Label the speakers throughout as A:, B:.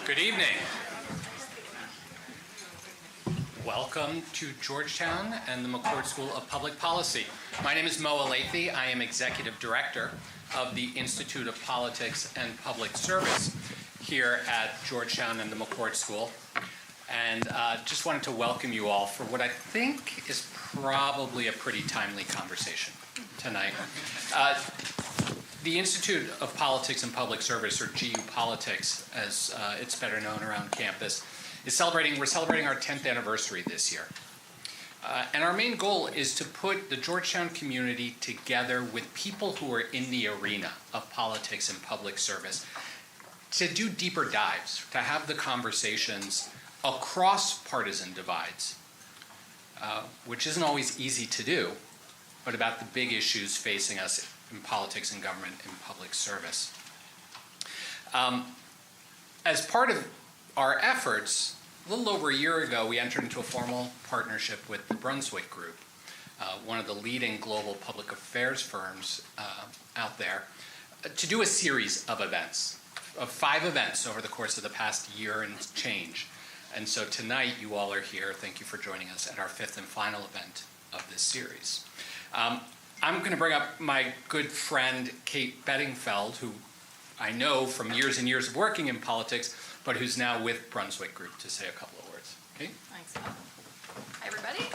A: Good evening. Welcome to Georgetown and the McCourt School of Public Policy. My name is Elleithee. I am Executive Director of the Institute of Politics and Public Service here at Georgetown and the McCourt School. And just wanted to welcome you all for what I think is probably a pretty timely conversation tonight. The Institute of Politics and Public Service, or GU Politics, as it's better known around campus, we're celebrating our 10th anniversary this year. And our main goal is to put the Georgetown community together with people who are in the arena of politics and public service to do deeper dives, to have the conversations across partisan divides, which isn't always easy to do, but about the big issues facing us in politics and government and public service. As part of our efforts, a little over a year ago, we entered into a formal partnership with the Brunswick Group, one of the leading global public affairs firms out there, to do a series of events, of 5 events over the course of the past year and change. And so tonight, you all are here. Thank you for joining us at our 5th and final event of this series. I'm going to bring up my good friend, Kate Bedingfeld, who I know from years and years of working in politics, but who's now with Brunswick Group, to say a couple of words. Kate?
B: Thanks, Bob. Hi, everybody.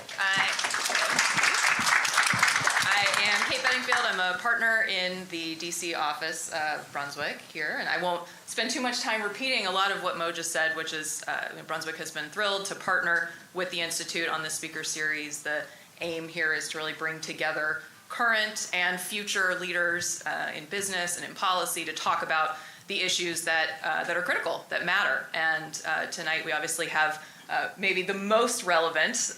B: I am Kate Bedingfeld. I'm a partner in the DC office of Brunswick here, and I won't spend too much time repeating a lot of what Mo just said, which is Brunswick has been thrilled to partner with the Institute on this speaker series. The aim here is to really bring together current and future leaders in business and in policy to talk about the issues that are critical, that matter. And tonight we obviously have maybe the most relevant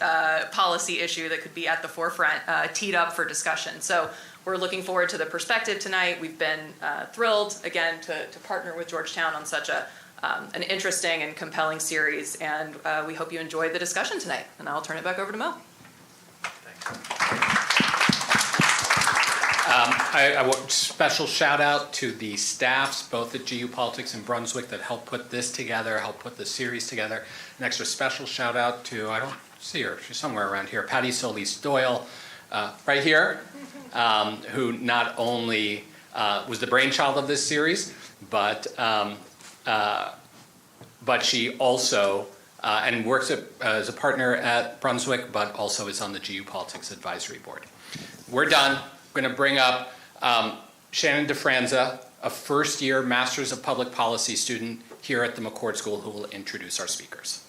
B: policy issue that could be at the forefront teed up for discussion. So we're looking forward to the perspective tonight. We've been thrilled, again, to partner with Georgetown on such an interesting and compelling series. And we hope you enjoyed the discussion tonight. And I'll turn it back over to Mo.
A: Thanks. I want special shout out to the staffs, both at GU Politics and Brunswick, that helped put this together, helped put the series together. An extra special shout out to, I don't see her, she's somewhere around here, Patty Solis-Doyle, right here, who not only was the brainchild of this series, but she also, and works as a partner at Brunswick, but also is on the GU Politics Advisory Board. We're done. I'm going to bring up Shannon DeFranza, a first-year Masters of Public Policy student here at the McCourt School, who will introduce our speakers.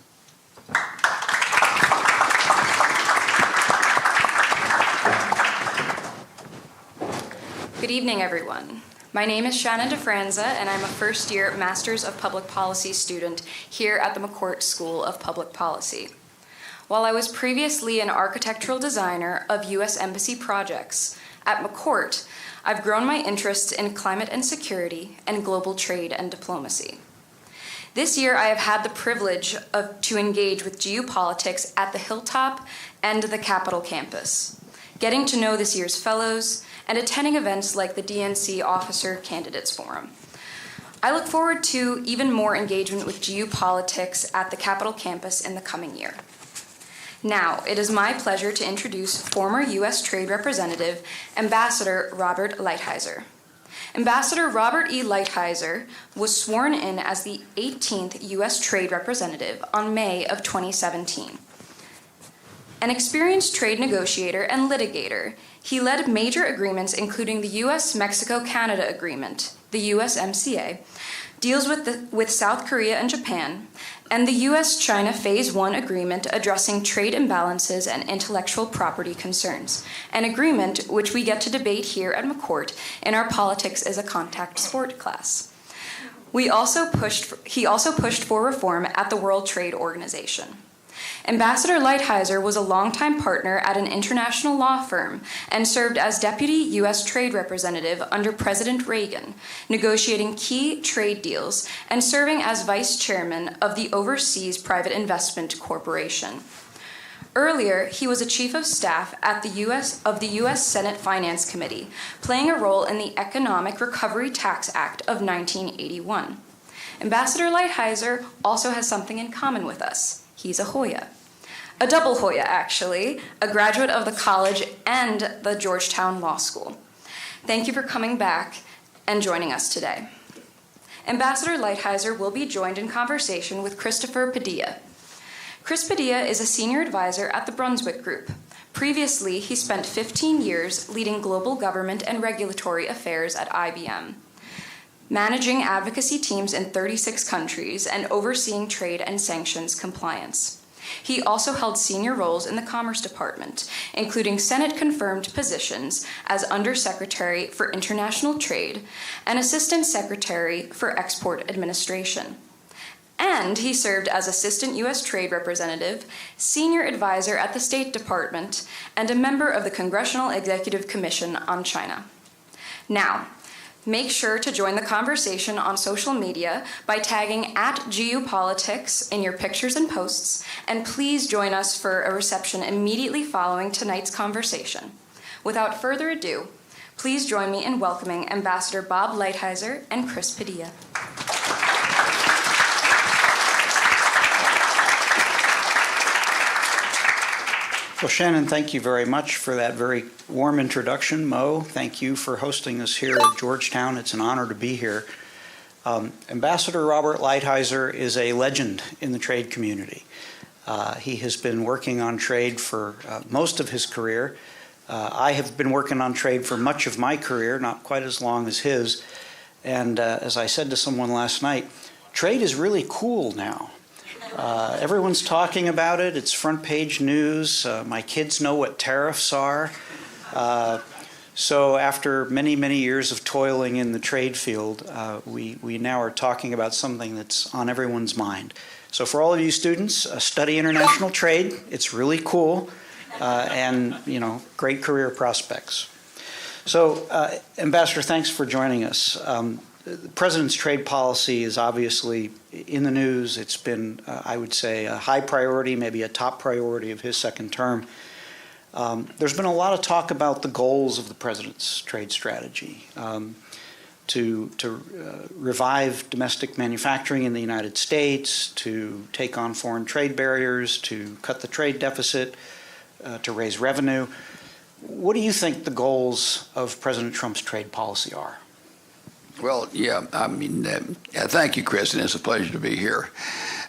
C: Good evening, everyone. My name is Shannon DeFranza, and I'm a first-year Masters of Public Policy student here at the McCourt School of Public Policy. While I was previously an architectural designer of U.S. Embassy projects, at McCourt, I've grown my interest in climate and security and global trade and diplomacy. This year, I have had the privilege to engage with GU Politics at the Hilltop and the Capitol campus, getting to know this year's fellows and attending events like the DNC Officer Candidates Forum. I look forward to even more engagement with GU Politics at the Capitol campus in the coming year. Now, it is my pleasure to introduce former U.S. Trade Representative, Ambassador Robert Lighthizer. Ambassador Robert E. Lighthizer was sworn in as the 18th U.S. Trade Representative on May of 2017. An experienced trade negotiator and litigator, he led major agreements including the U.S.-Mexico-Canada Agreement, the USMCA, deals with South Korea and Japan, and the U.S.-China Phase 1 agreement addressing trade imbalances and intellectual property concerns, an agreement which we get to debate here at McCourt in our Politics as a Contact Sport class. He also pushed for reform at the World Trade Organization. Ambassador Lighthizer was a longtime partner at an international law firm and served as Deputy U.S. Trade Representative under President Reagan, negotiating key trade deals and serving as Vice Chairman of the Overseas Private Investment Corporation. Earlier, he was a chief of staff at the U.S. Senate Finance Committee, playing a role in the Economic Recovery Tax Act of 1981. Ambassador Lighthizer also has something in common with us. He's a Hoya. A double Hoya, actually, a graduate of the college and the Georgetown Law School. Thank you for coming back and joining us today. Ambassador Lighthizer will be joined in conversation with Christopher Padilla. Chris Padilla is a senior advisor at the Brunswick Group. Previously, he spent 15 years leading global government and regulatory affairs at IBM, managing advocacy teams in 36 countries and overseeing trade and sanctions compliance. He also held senior roles in the Commerce Department, including Senate-confirmed positions as Undersecretary for International Trade and Assistant Secretary for Export Administration. And he served as Assistant U.S. Trade Representative, Senior Advisor at the State Department, and a member of the Congressional Executive Commission on China. Now, make sure to join the conversation on social media by tagging @GUPolitics in your pictures and posts, and please join us for a reception immediately following tonight's conversation. Without further ado, please join me in welcoming Ambassador Bob Lighthizer and Chris Padilla.
D: Well, Shannon, thank you very much for that very warm introduction. Mo, thank you for hosting us here at Georgetown. It's an honor to be here. Ambassador Robert Lighthizer is a legend in the trade community. He has been working on trade for most of his career. I have been working on trade for much of my career, not quite as long as his. And as I said to someone last night, trade is really cool now. Everyone's talking about it. It's front page news. My kids know what tariffs are. So after many, many years of toiling in the trade field, we now are talking about something that's on everyone's mind. So for all of you students, study international trade. It's really cool and, great career prospects. So, Ambassador, thanks for joining us. The President's trade policy is obviously in the news. It's been, I would say, a high priority, maybe a top priority of his second term. There's been a lot of talk about the goals of the President's trade strategy to revive domestic manufacturing in the United States, to take on foreign trade barriers, to cut the trade deficit, to raise revenue. What do you think the goals of President Trump's trade policy are?
E: Well, yeah, thank you, Chris, and it's a pleasure to be here.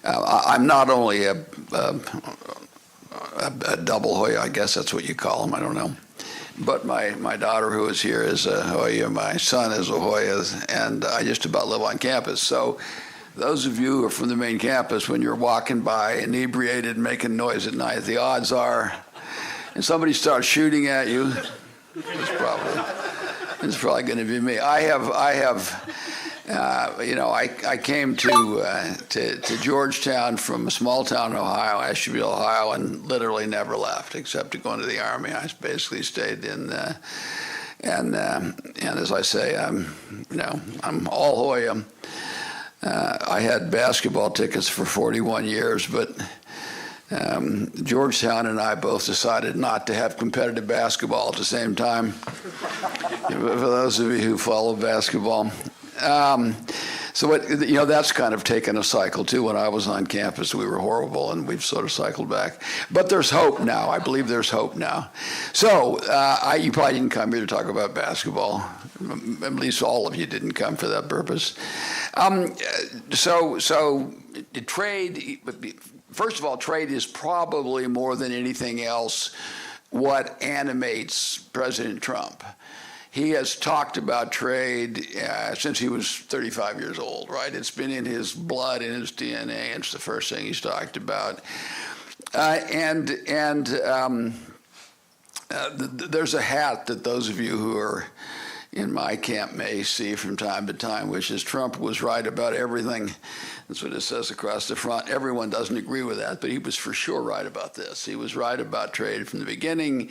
E: I'm not only a double Hoya, I guess that's what you call them, I don't know. But my daughter who is here is a Hoya, my son is a Hoya, and I just about live on campus. So those of you who are from the main campus, when you're walking by inebriated, making noise at night, the odds are, and somebody starts shooting at you, it's probably going to be me. I came to Georgetown from a small town in Ohio, Asheville, Ohio, and literally never left except to go into the Army. I basically stayed in, and as I say, I'm all Hoya. I had basketball tickets for 41 years, but Georgetown and I both decided not to have competitive basketball at the same time. For those of you who follow basketball. So that's kind of taken a cycle too. When I was on campus, we were horrible, and we've sort of cycled back. But there's hope now. I believe there's hope now. So you probably didn't come here to talk about basketball. At least all of you didn't come for that purpose. So trade. First of all, trade is probably more than anything else what animates President Trump. He has talked about trade since he was 35 years old, right? It's been in his blood, in his DNA. It's the first thing he's talked about. There's a hat that those of you who are in my camp may see from time to time, which is Trump was right about everything. That's what it says across the front. Everyone doesn't agree with that, but he was for sure right about this. He was right about trade from the beginning.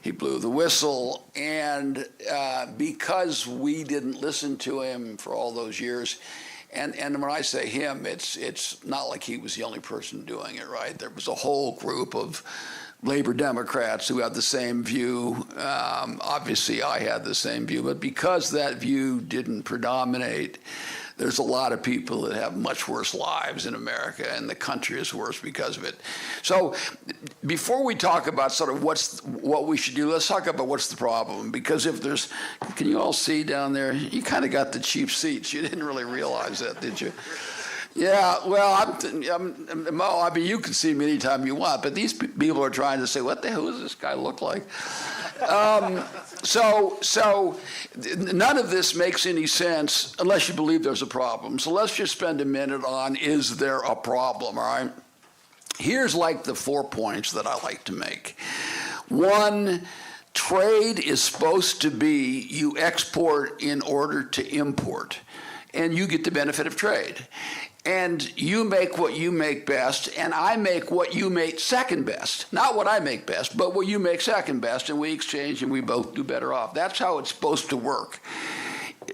E: He blew the whistle, and because we didn't listen to him for all those years, and when I say him, it's not like he was the only person doing it, right? There was a whole group of labor Democrats who have the same view. Obviously, I had the same view, but because that view didn't predominate, there's a lot of people that have much worse lives in America, and the country is worse because of it. So before we talk about sort of what we should do, let's talk about what's the problem. Because if there's, can you all see down there? You kind of got the cheap seats. You didn't really realize that, did you? Yeah, well, Mo, I mean, you can see me anytime you want, but these people are trying to say, what the hell does this guy look like? So none of this makes any sense unless you believe there's a problem. So let's just spend a minute on, is there a problem, all right? Here's like the 4 points that I like to make. One, trade is supposed to be you export in order to import, and you get the benefit of trade. And you make what you make best, and I make what you make second best. Not what I make best, but what you make second best, and we exchange and we both do better off. That's how it's supposed to work.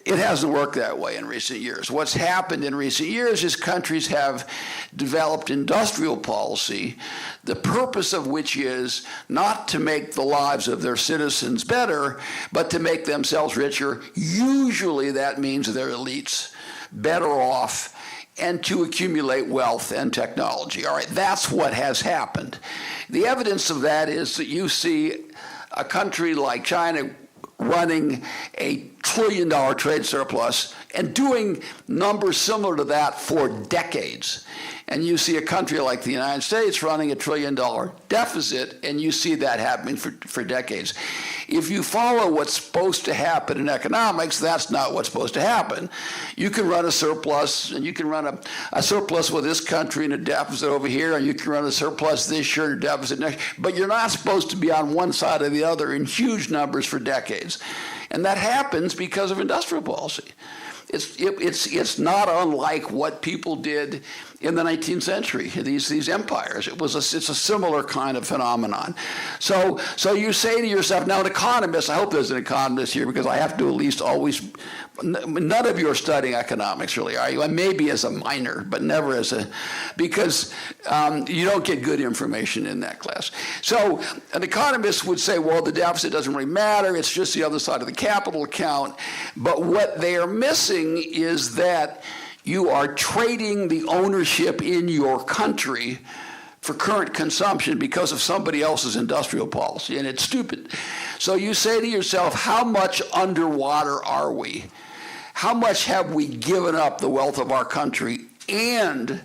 E: It hasn't worked that way in recent years. What's happened in recent years is countries have developed industrial policy, the purpose of which is not to make the lives of their citizens better, but to make themselves richer. Usually that means their elites better off, and to accumulate wealth and technology. All right, that's what has happened. The evidence of that is that you see a country like China running a $1 trillion trade surplus and doing numbers similar to that for decades. And you see a country like the United States running a $1 trillion deficit, and you see that happening for decades. If you follow what's supposed to happen in economics, that's not what's supposed to happen. You can run a surplus, and you can run a surplus with this country and a deficit over here, and you can run a surplus this year and a deficit next, but you're not supposed to be on one side or the other in huge numbers for decades. And that happens because of industrial policy. It's not unlike what people did in the 19th century, these empires. It's a similar kind of phenomenon. So you say to yourself, now an economist, I hope there's an economist here because I have to at least always, none of you are studying economics really, are you? Maybe as a minor, but never as a, because you don't get good information in that class. So an economist would say, well, the deficit doesn't really matter, it's just the other side of the capital account. But what they are missing is that you are trading the ownership in your country for current consumption because of somebody else's industrial policy, and it's stupid. So you say to yourself, how much underwater are we? How much have we given up the wealth of our country and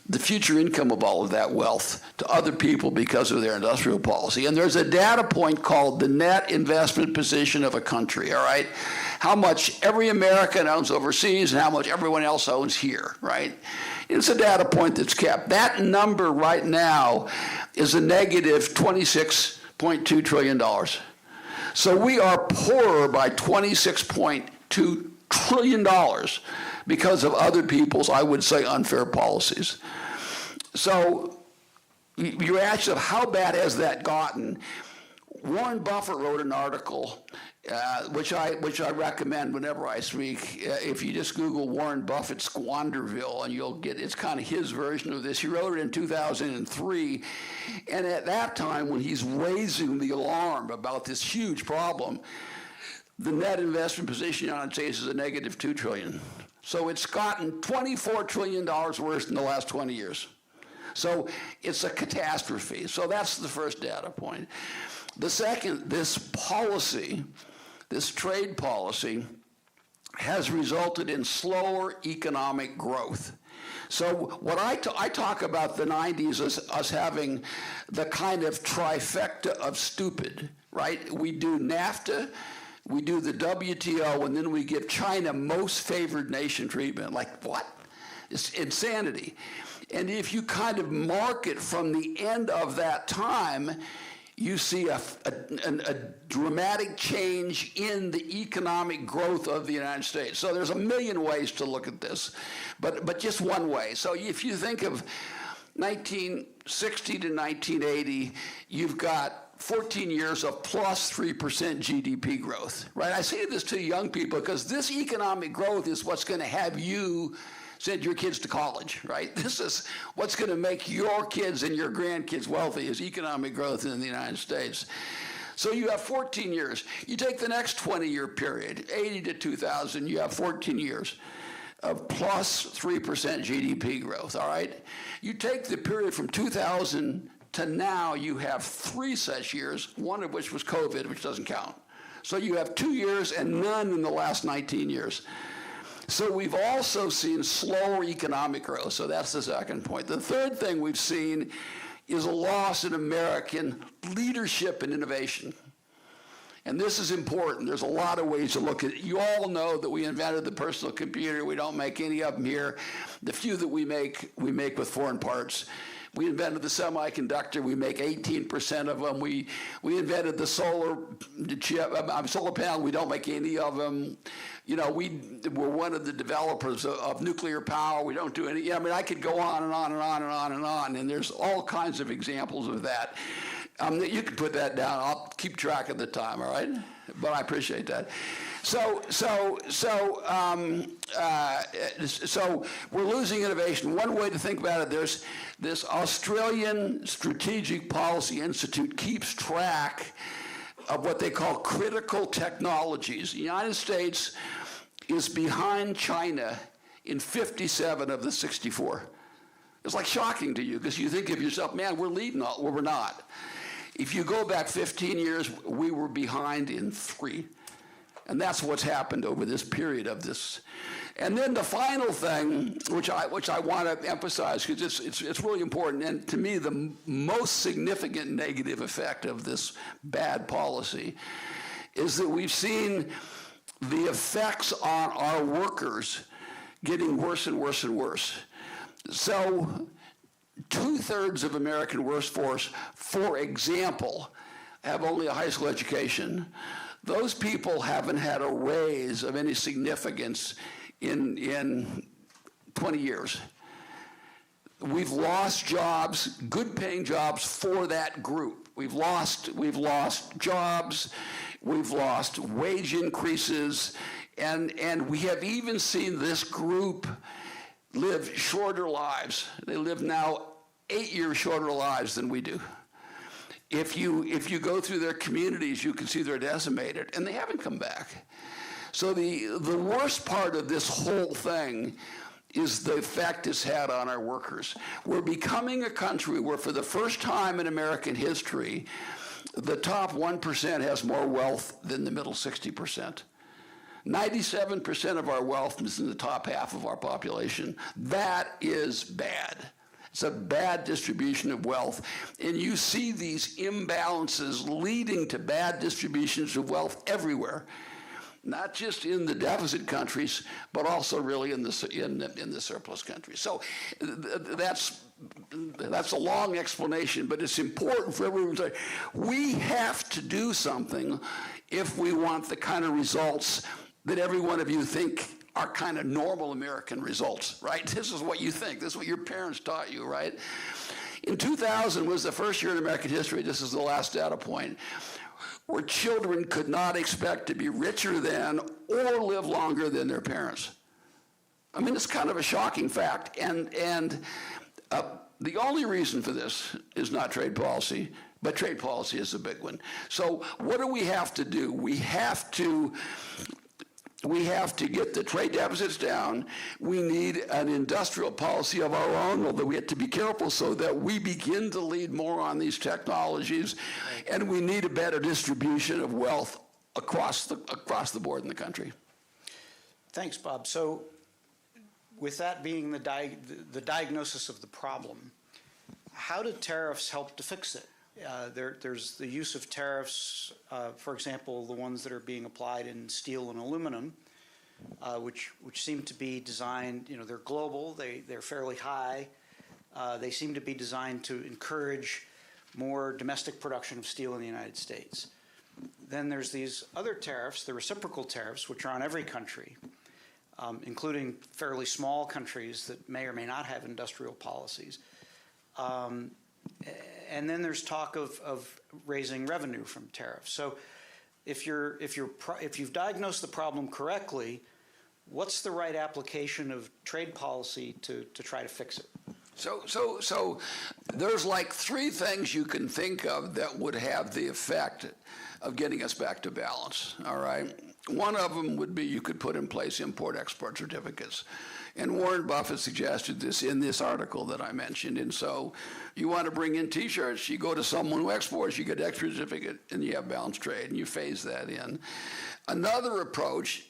E: the future income of all of that wealth to other people because of their industrial policy? And there's a data point called the net investment position of a country, all right? How much every American owns overseas and how much everyone else owns here, right? It's a data point that's kept. That number right now is a negative $26.2 trillion. So we are poorer by $26.2 trillion because of other people's, I would say, unfair policies. So your ask of how bad has that gotten? Warren Buffett wrote an article, which I recommend whenever I speak. If you just Google Warren Buffett Squanderville, and you'll get, it's kind of his version of this. He wrote it in 2003, and at that time, when he's raising the alarm about this huge problem, the net investment position in the United States is a negative $2 trillion. So it's gotten $24 trillion worse in the last 20 years. So it's a catastrophe. So that's the first data point. The second, this policy, this trade policy, has resulted in slower economic growth. So what I talk about the 90s as us having the kind of trifecta of stupid, right? We do NAFTA, we do the WTO, and then we give China most favored nation treatment. Like, what? It's insanity. And if you kind of mark it from the end of that time, you see a dramatic change in the economic growth of the United States. So there's a million ways to look at this, but just one way. So if you think of 1960 to 1980, you've got 14 years of plus 3% GDP growth, right? I say this to young people because this economic growth is what's going to have you send your kids to college, right? This is what's going to make your kids and your grandkids wealthy, is economic growth in the United States. So you have 14 years. You take the next 20-year period, 80 to 2000, you have 14 years of plus 3% GDP growth, all right? You take the period from 2000 to now, you have 3 such years, one of which was COVID, which doesn't count. So you have 2 years and none in the last 19 years. So we've also seen slower economic growth. So that's the second point. The third thing we've seen is a loss in American leadership and innovation. And this is important. There's a lot of ways to look at it. You all know that we invented the personal computer. We don't make any of them here. The few that we make with foreign parts. We invented the semiconductor. We make 18% of them. We invented the solar panel. We don't make any of them. You know, we're one of the developers of nuclear power. We don't do any. I mean, I could go on and on and on and on and on. And there's all kinds of examples of that. You can put that down. I'll keep track of the time. All right, but I appreciate that. So we're losing innovation. One way to think about it, there's this Australian Strategic Policy Institute keeps track of what they call critical technologies. The United States is behind China in 57 of the 64. It's like shocking to you because you think of yourself, man, we're leading all. Well, we're not. If you go back 15 years, we were behind in 3. And that's what's happened over this period of this. And then the final thing, which I want to emphasize, because it's really important, and to me the most significant negative effect of this bad policy is that we've seen the effects on our workers getting worse and worse and worse. So 2/3 of American workforce, for example, have only a high school education. Those people haven't had a raise of any significance in 20 years. We've lost jobs, good paying jobs for that group. We've lost jobs, we've lost wage increases, and we have even seen this group live shorter lives. They live now 8 years shorter lives than we do. If you go through their communities, you can see they're decimated, and they haven't come back. So the worst part of this whole thing is the effect it's had on our workers. We're becoming a country where, for the first time in American history, the top 1% has more wealth than the middle 60%. 97% of our wealth is in the top half of our population. That is bad. It's a bad distribution of wealth. And you see these imbalances leading to bad distributions of wealth everywhere, not just in the deficit countries, but also really in the surplus countries. So that's a long explanation, but it's important for everyone to say, we have to do something if we want the kind of results that every one of you think are kind of normal American results, right? This is what you think. This is what your parents taught you, right? In 2000 was the first year in American history, this is the last data point, where children could not expect to be richer than or live longer than their parents. I mean, it's kind of a shocking fact. And the only reason for this is not trade policy, but trade policy is a big one. So what do we have to do? We have to get the trade deficits down. We need an industrial policy of our own, although we have to be careful so that we begin to lead more on these technologies. And we need a better distribution of wealth across the board in the country.
D: Thanks, Bob. So with that being the diagnosis of the problem, how do tariffs help to fix it? There's the use of tariffs, for example, the ones that are being applied in steel and aluminum, which seem to be designed, they're global, they're fairly high. They seem to be designed to encourage more domestic production of steel in the United States. Then there's these other tariffs, the reciprocal tariffs, which are on every country, including fairly small countries that may or may not have industrial policies. And then there's talk of raising revenue from tariffs. So if you've diagnosed the problem correctly, what's the right application of trade policy to try to fix it?
E: So there's like three things you can think of that would have the effect of getting us back to balance, all right? One of them would be you could put in place import-export certificates. And Warren Buffett suggested this in this article that I mentioned. And so you want to bring in T-shirts, you go to someone who exports, you get an export certificate, and you have balanced trade, and you phase that in. Another approach,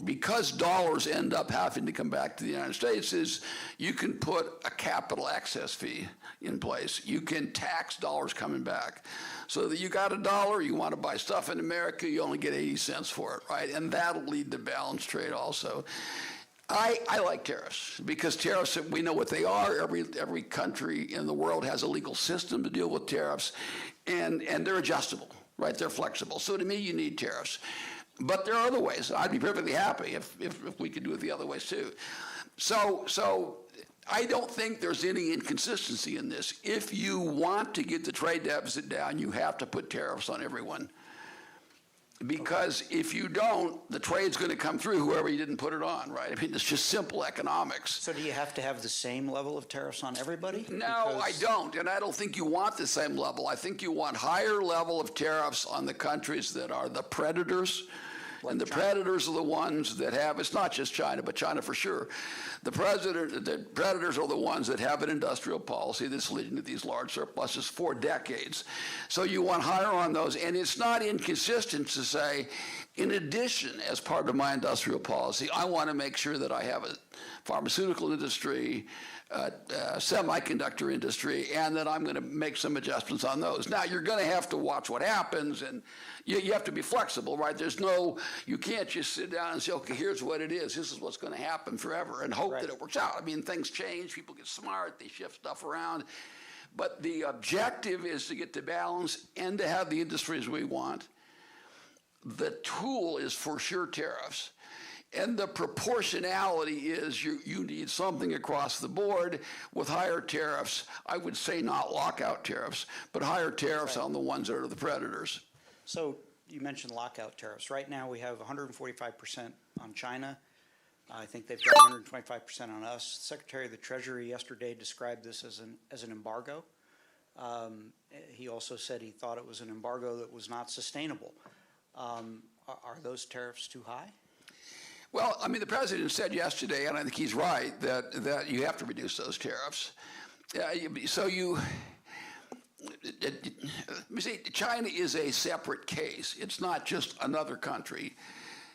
E: because dollars end up having to come back to the United States, is you can put a capital access fee in place. You can tax dollars coming back. So that you got $1, you want to buy stuff in America, you only get 80 cents for it, right? And that'll lead to balanced trade also. I like tariffs because tariffs, we know what they are. Every country in the world has a legal system to deal with tariffs, and they're adjustable, right? They're flexible. So to me, you need tariffs. But there are other ways. I'd be perfectly happy if we could do it the other ways too. So I don't think there's any inconsistency in this. If you want to get the trade deficit down, you have to put tariffs on everyone. Because if you don't, the trade's going to come through whoever you didn't put it on, right? I mean, it's just simple economics.
D: So do you have to have the same level of tariffs on everybody?
E: No, I don't. And I don't think you want the same level. I think you want higher level of tariffs on the countries that are the predators. And the predators are the ones that have, it's not just China, but China for sure. The predators are the ones that have an industrial policy that's leading to these large surpluses for decades. So you want higher on those. And it's not inconsistent to say, in addition, as part of my industrial policy, I want to make sure that I have a pharmaceutical industry, semiconductor industry, and that I'm going to make some adjustments on those. Now, you're going to have to watch what happens, and you have to be flexible, right? You can't just sit down and say, okay, here's what it is. This is what's going to happen forever, and hope that it works out. I mean, things change. People get smart. They shift stuff around. But the objective is to get to balance and to have the industries we want. The tool is for sure tariffs. And the proportionality is you need something across the board with higher tariffs. I would say not lockout tariffs, but higher tariffs on the ones that are the predators.
D: So you mentioned lockout tariffs. Right now we have 145% on China. I think they've got 125% on us. Secretary of the Treasury yesterday described this as an embargo. He also said he thought it was an embargo that was not sustainable. Are those tariffs too high?
E: Well, I mean, the president said yesterday, and I think he's right, that you have to reduce those tariffs. Let me say, China is a separate case. It's not just another country.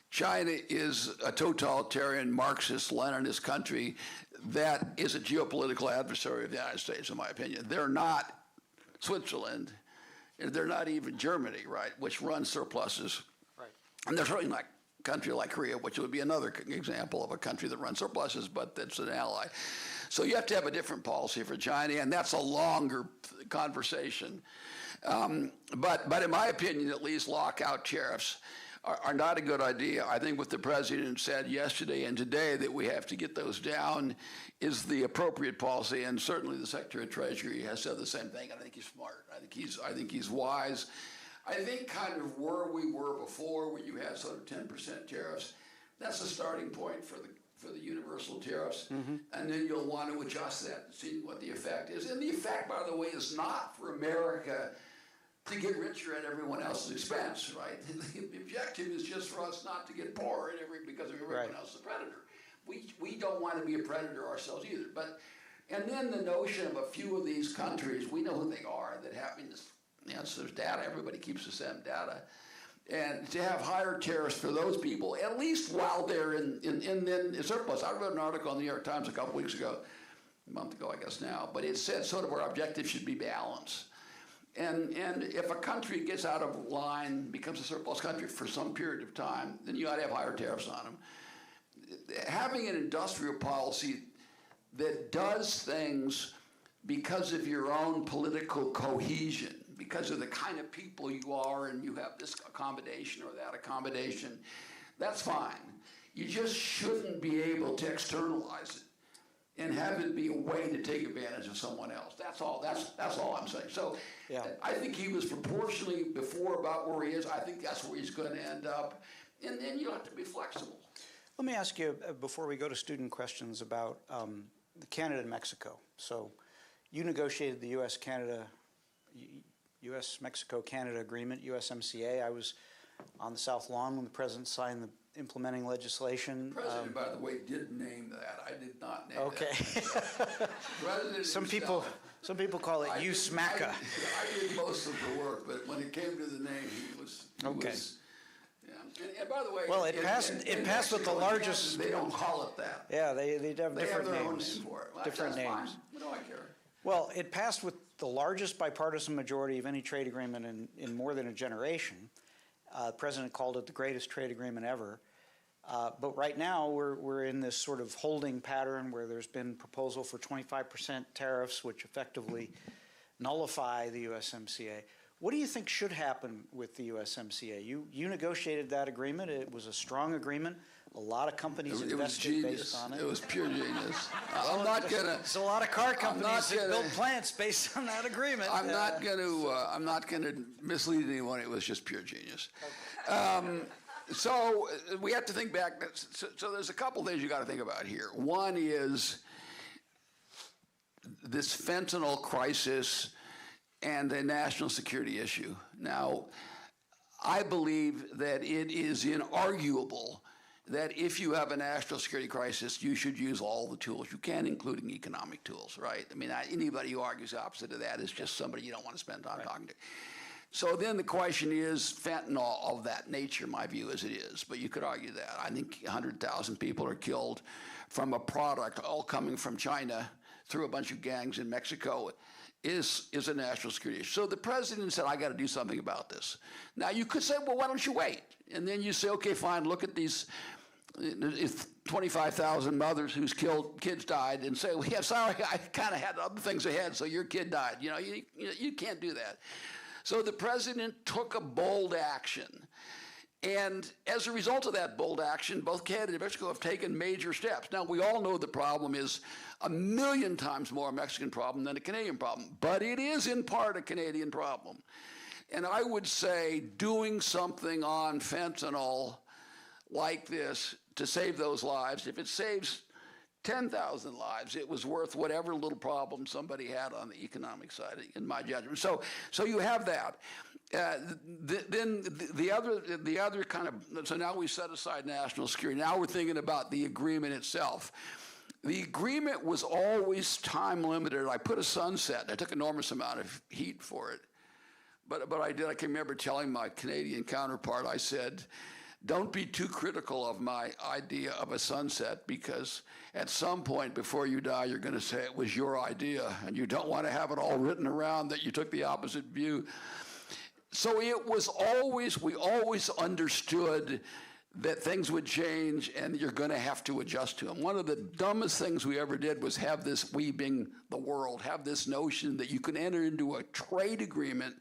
E: China is a totalitarian Marxist Leninist country that is a geopolitical adversary of the United States, in my opinion. They're not Switzerland, and they're not even Germany, right, which runs surpluses.
D: Right.
E: And they're certainly not a country like Korea, which would be another example of a country that runs surpluses, but that's an ally. So you have to have a different policy for China, and that's a longer conversation. But in my opinion, at least, lockout tariffs are not a good idea. I think what the president said yesterday and today, that we have to get those down, is the appropriate policy, and certainly the Secretary of Treasury has said the same thing. I think he's smart. I think he's wise. I think kind of where we were before, when you had sort of 10% tariffs, that's a starting point for the universal tariffs, and then you'll want to adjust that and see what the effect is. And the effect, by the way, is not for America to get richer at everyone else's expense, right? The objective is just for us not to get poorer because of everyone else is a predator. We don't want to be a predator ourselves either. And then the notion of a few of these countries, we know who they are, that have this. So there's data. Everybody keeps the same data. And to have higher tariffs for those people, at least while they're in surplus. I wrote an article in the New York Times a couple weeks ago, a month ago I guess now, but it said sort of our objective should be balance. And if a country gets out of line, becomes a surplus country for some period of time, then you ought to have higher tariffs on them. Having an industrial policy that does things because of your own political cohesion, because of the kind of people you are, and you have this accommodation or that accommodation, that's fine. You just shouldn't be able to externalize it. and have it be a way to take advantage of someone else. That's all. That's all I'm saying. So
D: Yeah.
E: I think he was proportionally before about where he is. I think that's where he's going to end up. And then you have to be flexible.
D: Let me ask you, before we go to student questions, about Canada and Mexico. So you negotiated the U.S.-Mexico-Canada agreement, USMCA. I was on the South Lawn when the president signed the implementing legislation.
E: The president, by the way, did name that. I did not name
D: Okay.
E: that. President
D: Some
E: himself,
D: people call it USMCA.
E: I did most of the work, but when it came to the name, he was.
D: Okay.
E: Yeah. And by the way,
D: Well, it passed with the
E: Mexico,
D: largest.
E: They don't call it that.
D: Yeah, they have
E: They
D: different
E: have their own
D: names.
E: name for it. Well,
D: Different
E: that's
D: names.
E: fine. What do I care?
D: Well, it passed with the largest bipartisan majority of any trade agreement in more than a generation. The president called it the greatest trade agreement ever. But right now, we're in this sort of holding pattern where there's been proposal for 25% tariffs, which effectively nullify the USMCA. What do you think should happen with the USMCA? You negotiated that agreement. It was a strong agreement. A lot of companies
E: It was
D: invested
E: genius.
D: based on it.
E: It was pure genius. I'm not gonna.
D: There's a lot of car companies that
E: gonna-
D: built plants based on that agreement.
E: I'm not going to mislead anyone. It was just pure genius. So we have to think back. So there's a couple things you got to think about here. One is this fentanyl crisis and the national security issue. Now, I believe that it is inarguable that if you have a national security crisis, you should use all the tools you can, including economic tools, right? I mean, anybody who argues the opposite of that is just somebody you don't want to spend time talking to. So then the question is fentanyl of that nature, my view is it is, but you could argue that. I think 100,000 people are killed from a product all coming from China through a bunch of gangs in Mexico is a national security issue. So the president said, I got to do something about this. Now you could say, well, why don't you wait? And then you say, okay, fine, look at these 25,000 mothers whose kids died and say, well, yeah, sorry, I kind of had other things ahead, so your kid died. You can't do that. So the president took a bold action. And as a result of that bold action, both Canada and Mexico have taken major steps. Now, we all know the problem is 1,000,000 times more a Mexican problem than a Canadian problem, but it is in part a Canadian problem. And I would say doing something on fentanyl like this to save those lives, if it saves 10,000 lives, it was worth whatever little problem somebody had on the economic side, in my judgment. So you have that. Then the other kind of, so now we set aside national security. Now we're thinking about the agreement itself. The agreement was always time limited. I put a sunset. I took an enormous amount of heat for it. But I can remember telling my Canadian counterpart, I said, don't be too critical of my idea of a sunset, because at some point before you die, you're going to say it was your idea, and you don't want to have it all written around that you took the opposite view. So it was always, we always understood that things would change and you're going to have to adjust to them. One of the dumbest things we ever did was have this, we being the world, have this notion that you can enter into a trade agreement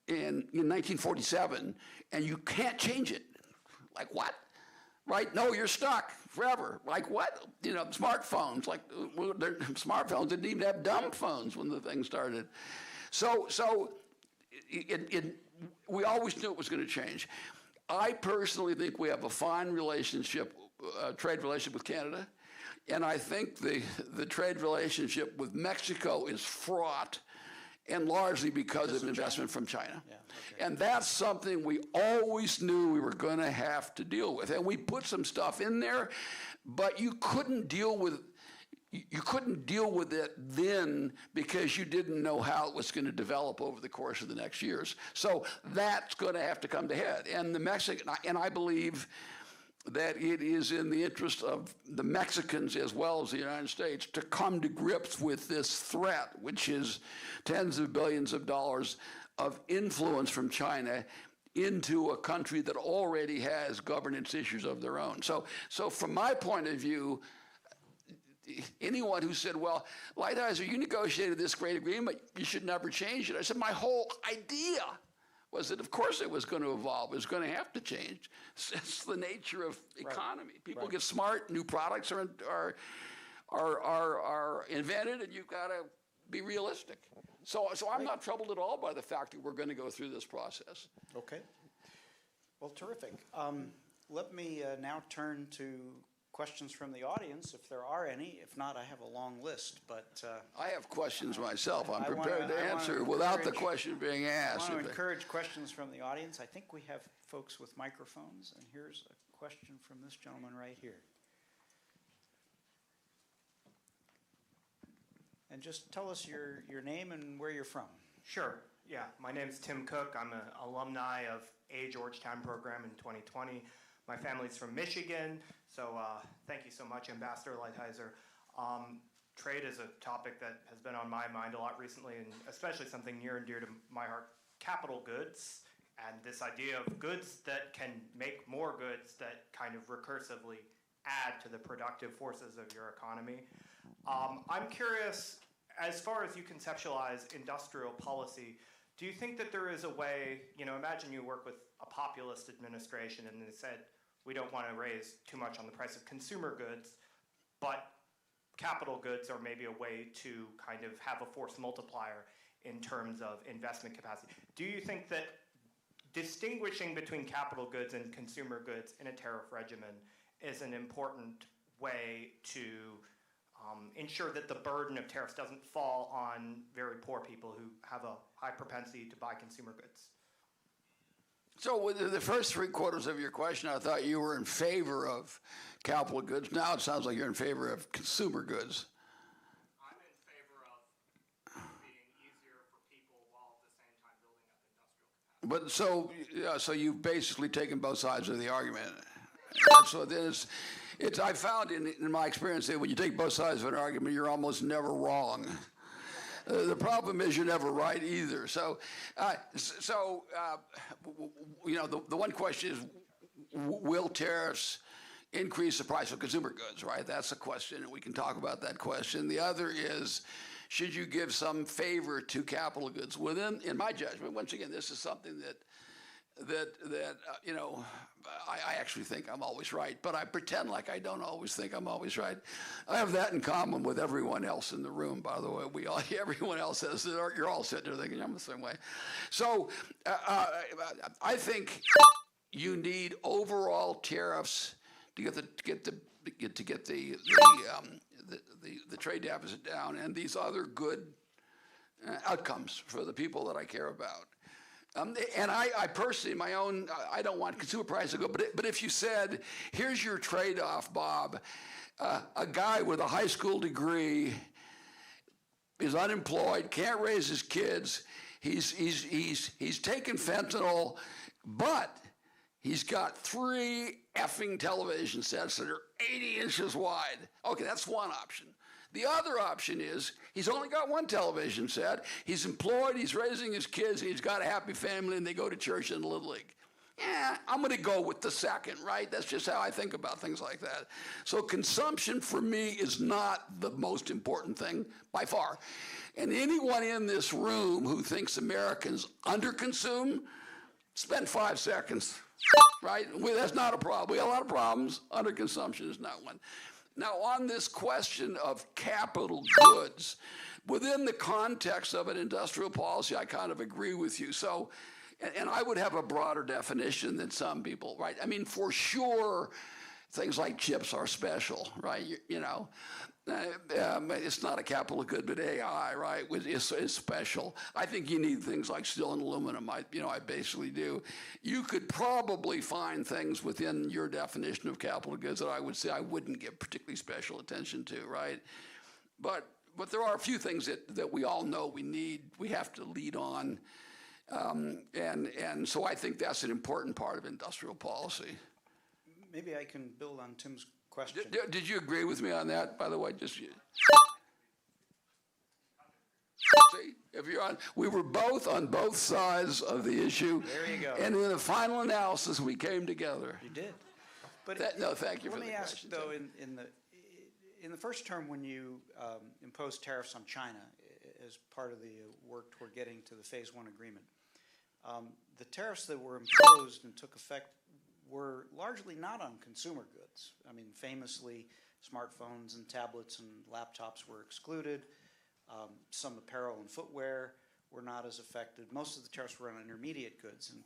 E: in 1947 and you can't change it. Like what? Right? No, you're stuck forever. Like what? Smartphones. Like smartphones didn't even have dumb phones when the thing started. So we always knew it was going to change. I personally think we have a fine relationship, trade relationship with Canada, and I think the trade relationship with Mexico is fraught, and largely because of investment from China.
D: Yeah, okay.
E: And that's something we always knew we were going to have to deal with. And we put some stuff in there, but you couldn't deal with it then because you didn't know how it was going to develop over the course of the next years. So that's going to have to come to head. And I believe that it is in the interest of the Mexicans as well as the United States to come to grips with this threat, which is tens of billions of dollars of influence from China into a country that already has governance issues of their own. So from my point of view, anyone who said, well, Lighthizer, you negotiated this great agreement, you should never change it. I said, my whole idea was that, of course, it was going to evolve. It was going to have to change. It's the nature of economy. People get smart. New products are are invented, and you've got to be realistic. So I'm not troubled at all by the fact that we're going to go through this process.
D: Okay. Well, terrific. Let me now turn to questions from the audience, if there are any. If not, I have a long list, but...
E: I have questions myself. I'm
D: I
E: prepared
D: wanna-
E: to
D: I wanna
E: answer without the
D: encourage-
E: question being
D: I
E: asked.
D: want to encourage questions from the audience. I think we have folks with microphones, and here's a question from this gentleman right here. And just tell us your name and where you're from.
F: Sure. Yeah. My name's Tim Cook. I'm an alumni of a Georgetown program in 2020. My family's from Michigan, so thank you so much, Ambassador Lighthizer. Trade is a topic that has been on my mind a lot recently, and especially something near and dear to my heart, capital goods, and this idea of goods that can make more goods that kind of recursively add to the productive forces of your economy. I'm curious, as far as you conceptualize industrial policy, do you think that there is a way, imagine you work with a populist administration and they said, we don't want to raise too much on the price of consumer goods, but capital goods are maybe a way to kind of have a force multiplier in terms of investment capacity. Do you think that distinguishing between capital goods and consumer goods in a tariff regimen is an important way to ensure that the burden of tariffs doesn't fall on very poor people who have a high propensity to buy consumer goods?
E: So with the first three quarters of your question, I thought you were in favor of capital goods. Now it sounds like you're in favor of consumer goods.
F: I'm in favor of being easier for people while at the same time building up industrial capacity.
E: But so you've basically taken both sides of the argument. And so I found in my experience that when you take both sides of an argument, you're almost never wrong. The problem is you're never right either. So the one question is, will tariffs increase the price of consumer goods, right? That's a question, and we can talk about that question. The other is, should you give some favor to capital goods? In my judgment, once again, this is something that I actually think I'm always right, but I pretend like I don't always think I'm always right. I have that in common with everyone else in the room, by the way. Everyone else says, you're all sitting there thinking I'm the same way. So I think you need overall tariffs to get the trade deficit down and these other good outcomes for the people that I care about. And I personally, I don't want consumer prices to go, but if you said, here's your trade-off, Bob, a guy with a high school degree is unemployed, can't raise his kids, he's taken fentanyl, but he's got 3 effing television sets that are 80 inches wide. Okay, that's one option. The other option is he's only got 1 television set, he's employed, he's raising his kids, he's got a happy family, and they go to church in the Little League. Yeah, I'm going to go with the second, right? That's just how I think about things like that. So consumption for me is not the most important thing by far. And anyone in this room who thinks Americans underconsume, spend 5 seconds, right? That's not a problem. We have a lot of problems. Underconsumption is not one. Now, on this question of capital goods, within the context of an industrial policy, I kind of agree with you. So, and I would have a broader definition than some people, right? I mean, for sure, things like chips are special, right? It's not a capital good, but AI, right, is special. I think you need things like steel and aluminum. I basically do. You could probably find things within your definition of capital goods that I would say I wouldn't give particularly special attention to, right? But there are a few things that we all know we need. We have to lead on, and so I think that's an important part of industrial policy.
D: Maybe I can build on Tim's question.
E: Did you agree with me on that, by the way? See, if you're on, we were both on both sides of the issue.
D: There you go.
E: And in the final analysis, we came together.
D: You did. But
E: thank you for the question.
D: Let me ask, though, in the first term when you imposed tariffs on China as part of the work toward getting to the Phase 1 agreement, the tariffs that were imposed and took effect were largely not on consumer goods. I mean, famously, Smartphones and tablets and laptops were excluded. Some apparel and footwear were not as affected. Most of the tariffs were on intermediate goods. And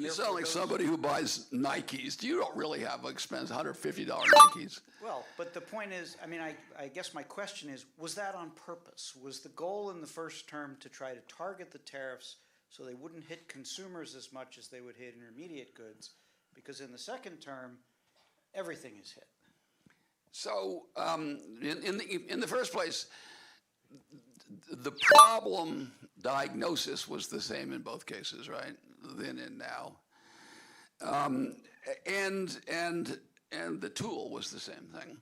E: You sound like
D: those,
E: somebody who buys Nikes. You don't really have expensive $150 Nikes.
D: Well, but the point is, I mean, I guess my question is, was that on purpose? Was the goal in the first term to try to target the tariffs so they wouldn't hit consumers as much as they would hit intermediate goods? Because in the second term, everything is hit.
E: So in the first place, the problem diagnosis was the same in both cases, right? Then and now, and the tool was the same thing.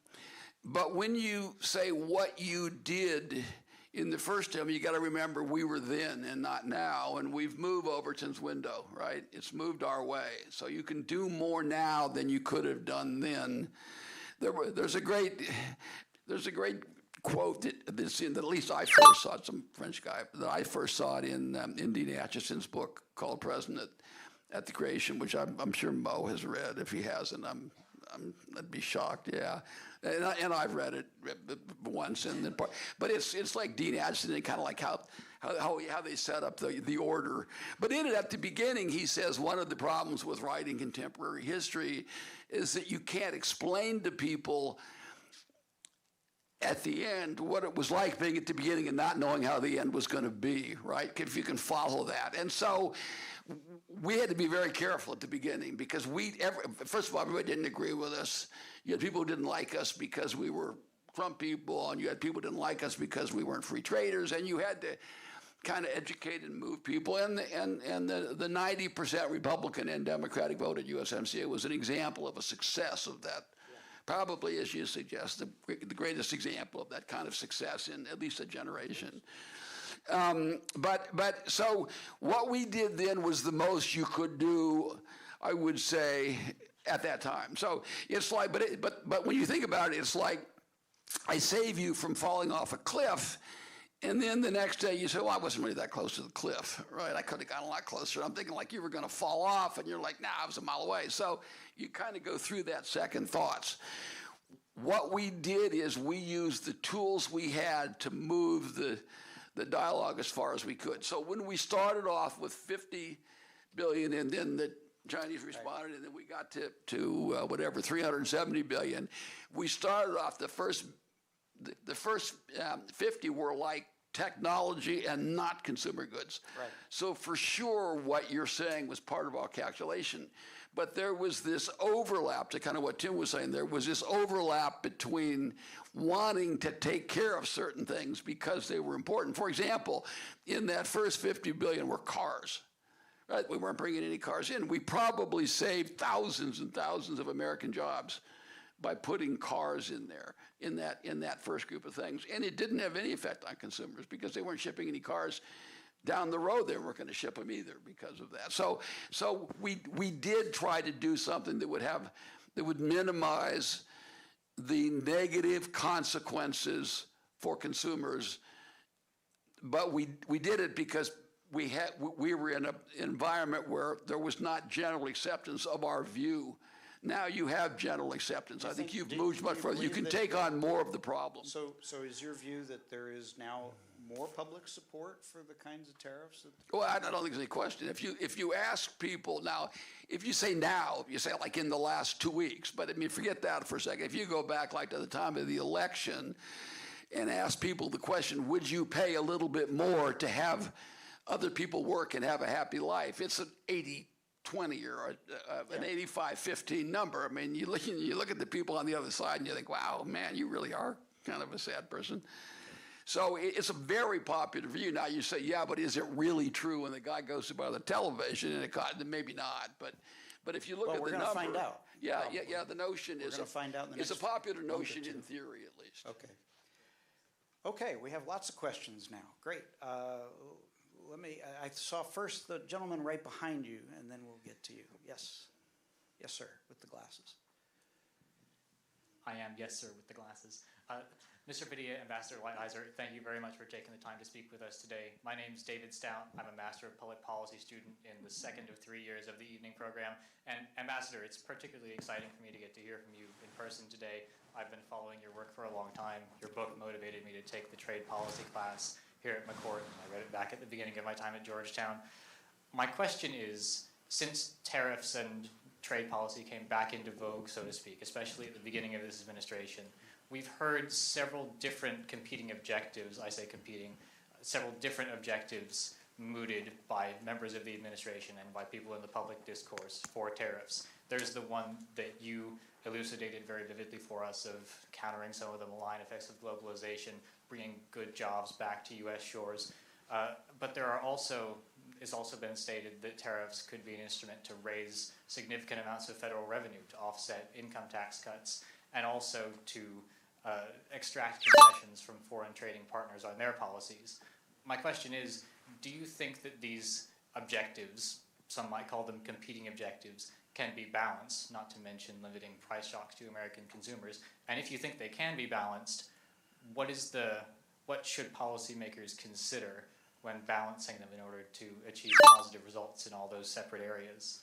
E: But when you say what you did in the first term, you got to remember we were then and not now, and we've moved Overton's window, right? It's moved our way, so you can do more now than you could have done then. There's a great quote that at least I first saw it, some French guy, that I first saw it in Dean Acheson's book called President at the Creation, which I'm sure Mo has read. If he hasn't, I'd be shocked. Yeah, and I've read it once, but it's like Dean Acheson and kind of like how they set up the order. But in it, at the beginning, he says one of the problems with writing contemporary history is that you can't explain to people at the end what it was like being at the beginning and not knowing how the end was going to be, right? If you can follow that. And so we had to be very careful at the beginning because first of all, everybody didn't agree with us. You had people who didn't like us because we were Trump people, and you had people who didn't like us because we weren't free traders, and you had to kind of educate and move people. And the 90% Republican and Democratic vote at USMCA was an example of a success of that. Probably, as you suggest, the greatest example of that kind of success in at least a generation. But so what we did then was the most you could do, I would say, at that time. So it's like, but when you think about it, it's like I save you from falling off a cliff, and then the next day you say, well, I wasn't really that close to the cliff, right? I could have gotten a lot closer. I'm thinking like you were going to fall off, and you're like, nah, I was a mile away. So you kind of go through that second thoughts. What we did is we used the tools we had to move the dialogue as far as we could. So when we started off with 50 billion, and then the Chinese responded, and then we got to whatever, 370 billion, we started off the first 50 were like technology and not consumer goods. Right. So for sure what you're saying was part of our calculation. But there was this overlap, to kind of what Tim was saying, there was this overlap between wanting to take care of certain things because they were important. For example, in that first 50 billion were cars. Right? We weren't bringing any cars in. We probably saved thousands and thousands of American jobs by putting cars in there, in that first group of things. And it didn't have any effect on consumers because they weren't shipping any cars down the road. They weren't going to ship them either because of that. So we did try to do something that would minimize the negative consequences for consumers. But we did it because we were in an environment where there was not general acceptance of our view. Now you have general acceptance. I think you've moved much further. You can take on more of the problem.
D: So is your view that there is now more public support for the kinds of tariffs?
E: Well, I don't think there's any question. If you ask people now, if you say like in the last 2 weeks, but I mean, forget that for a second. If you go back like to the time of the election and ask people the question, would you pay a little bit more to have other people work and have a happy life? It's an 80-20 or an 85-15 number. I mean, you look at the people on the other side and you think, wow, man, you really are kind of a sad person. So it's a very popular view. Now you say, yeah, but is it really true when the guy goes by the television and it cost, maybe not. But if you look at the number.
D: We're going to find out.
E: Yeah, the notion is it's a popular notion in theory at least.
D: Okay, we have lots of questions now. Great. I saw first the gentleman right behind you, and then we'll get to you. Yes. Yes, sir, with the glasses.
G: I am, yes, sir, with the glasses. Mr. Padilla, Ambassador Lighthizer, thank you very much for taking the time to speak with us today. My name is David Stout. I'm a Master of Public Policy student in the second of 3 years of the evening program. And Ambassador, it's particularly exciting for me to get to hear from you in person today. I've been following your work for a long time. Your book motivated me to take the trade policy class here at McCourt. I read it back at the beginning of my time at Georgetown. My question is, since tariffs and trade policy came back into vogue, so to speak, especially at the beginning of this administration, we've heard several different competing objectives, I say competing, several different objectives mooted by members of the administration and by people in the public discourse for tariffs. There's the one that you elucidated very vividly for us of countering some of the malign effects of globalization, bringing good jobs back to U.S. shores. But there are also, it's also been stated that tariffs could be an instrument to raise significant amounts of federal revenue to offset income tax cuts and also to extract concessions from foreign trading partners on their policies. My question is, do you think that these objectives, some might call them competing objectives, can be balanced, not to mention limiting price shocks to American consumers? And if you think they can be balanced, what should policymakers consider when balancing them in order to achieve positive results in all those separate areas?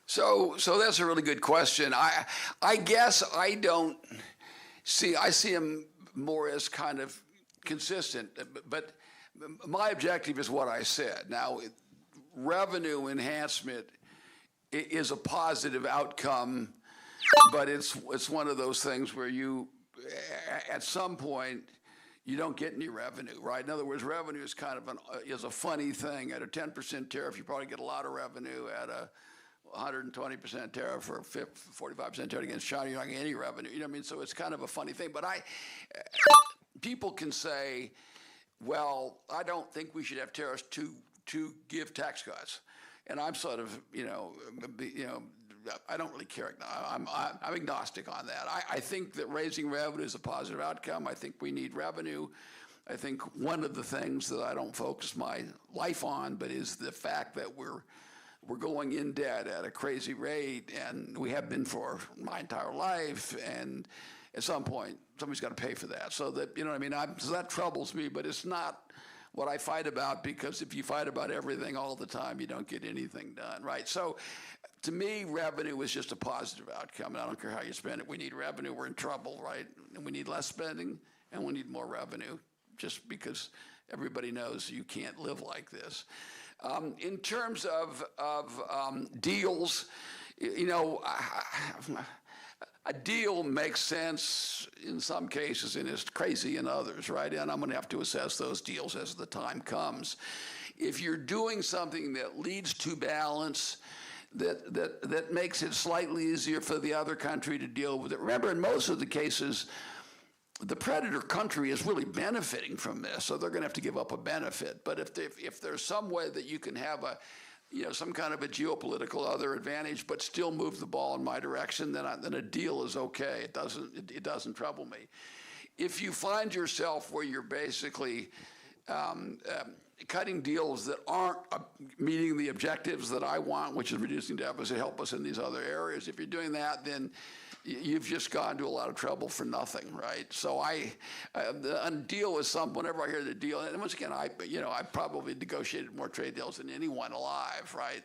E: So that's a really good question. I guess I don't see, I see them more as kind of consistent, but my objective is what I said. Now, revenue enhancement is a positive outcome, but it's one of those things where you, at some point, you don't get any revenue, right? In other words, revenue is kind of is a funny thing. At a 10% tariff, you probably get a lot of revenue. At a 120% tariff or 45% tariff against China, you're not getting any revenue. You know what I mean? So it's kind of a funny thing. But people can say, well, I don't think we should have tariffs to give tax cuts. And I'm sort of, I don't really care. I'm agnostic on that. I think that raising revenue is a positive outcome. I think we need revenue. I think one of the things that I don't focus my life on, but is the fact that we're going in debt at a crazy rate, and we have been for my entire life, and at some point, somebody's got to pay for that. So that, you know what I mean? So that troubles me, but it's not what I fight about, because if you fight about everything all the time, you don't get anything done, right? So to me, revenue is just a positive outcome, and I don't care how you spend it. We need revenue, we're in trouble, right? And we need less spending, and we need more revenue, just because everybody knows you can't live like this. In terms of deals, a deal makes sense in some cases and is crazy in others, right? And I'm going to have to assess those deals as the time comes. If you're doing something that leads to balance, that makes it slightly easier for the other country to deal with it. Remember, in most of the cases, the predator country is really benefiting from this, so they're going to have to give up a benefit. But if there's some way that you can have some kind of a geopolitical other advantage, but still move the ball in my direction, then a deal is okay. It doesn't trouble me. If you find yourself where you're basically cutting deals that aren't meeting the objectives that I want, which is reducing deficit, help us in these other areas. If you're doing that, then you've just gone to a lot of trouble for nothing, right? So a deal is something. Whenever I hear the deal, and once again, I probably negotiated more trade deals than anyone alive, right?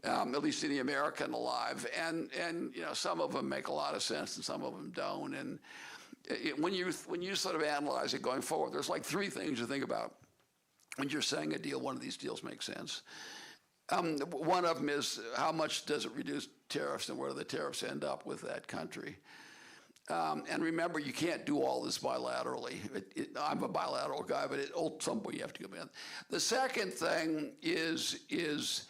E: At least any American alive, and some of them make a lot of sense and some of them don't. And when you sort of analyze it going forward, there's like three things you think about when you're saying a deal. One of these deals makes sense. One of them is, how much does it reduce tariffs, and where do the tariffs end up with that country? And remember, you can't do all this bilaterally. I'm a bilateral guy, but at some point you have to go in. The second thing is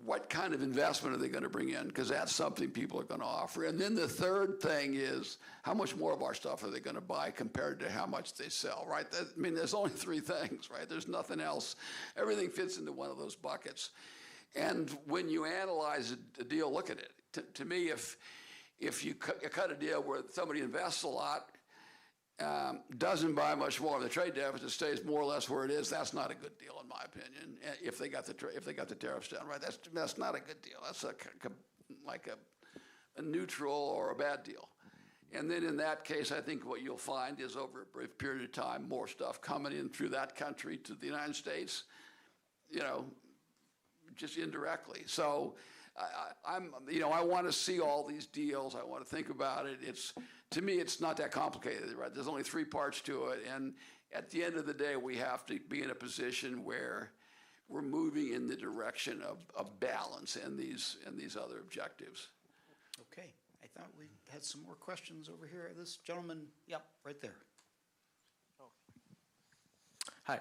E: what kind of investment are they going to bring in? Because that's something people are going to offer. And then the third thing is, how much more of our stuff are they going to buy compared to how much they sell, right? There's only three things, right? There's nothing else. Everything fits into one of those buckets. And when you analyze a deal, look at it. To me, if you cut a deal where somebody invests a lot, doesn't buy much more, the trade deficit stays more or less where it is, that's not a good deal in my opinion. If they got the tariffs down, right? That's not a good deal. That's like a neutral or a bad deal. And then in that case, I think what you'll find is over a brief period of time, more stuff coming in through that country to the United States, just indirectly. So I want to see all these deals. I want to think about it. To me, it's not that complicated, right? There's only 3 parts to it. And at the end of the day, we have to be in a position where we're moving in the direction of balance and these other objectives.
D: Okay. I thought we had some more questions over here. This gentleman, yep, right there.
H: Hi,